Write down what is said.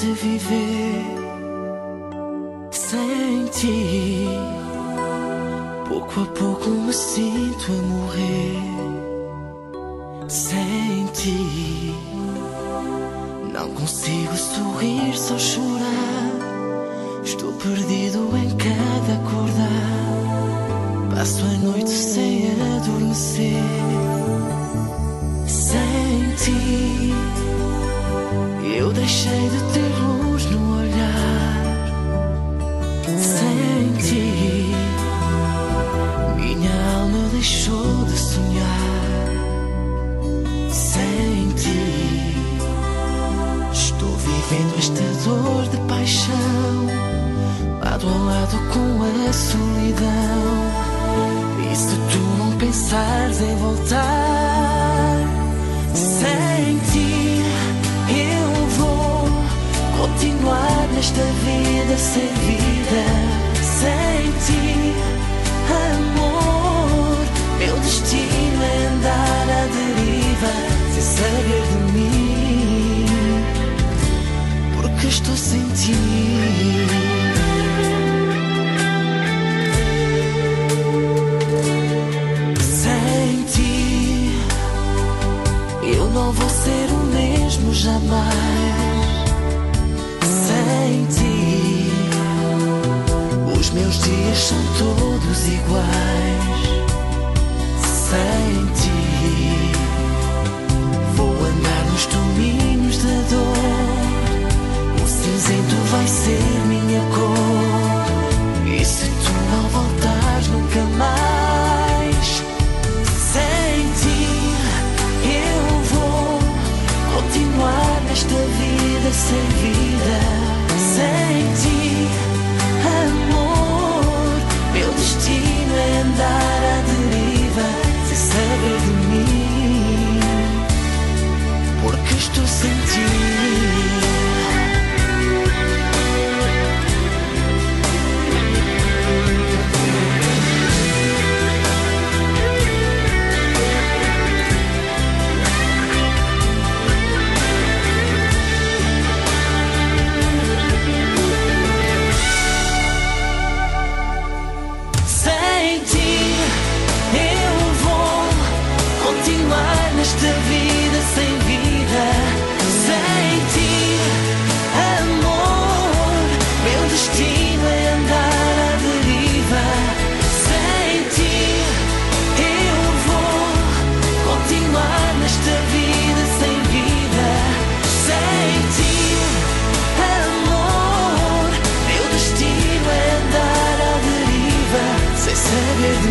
de viver sem ti. Pouco a pouco me sinto a morrer sem ti. Não consigo sorrir, só chorar. Estou perdido em cada acordar. Passo a noite sem adormecer sem ti. Eu deixei de ter luz no olhar sem ti. Minha alma deixou de sonhar sem ti. Estou vivendo esta dor de paixão, lado a lado com a solidão. E se tu não pensares em voltar sem ti, eu vou continuar nesta vida sem vida. Sem ti, amor, meu destino é andar à deriva sem saber de mim, porque estou sem ti. Sem ti, eu não vou ser o mesmo jamais. Sem ti, os meus dias são todos iguais. Sem ti, vou andar nos caminhos da dor. O cinzento vai ser minha cor. E se tu não voltares nunca mais, sem ti, eu vou continuar nesta vida sem vida. Sem ti, amor, meu destino é andar à deriva sem saber de mim, porque estou sem ti. Nesta vida sem vida, sem ti, amor, meu destino é andar à deriva. Sem ti, eu vou continuar nesta vida sem vida. Sem ti, amor, meu destino é andar à deriva sem saber de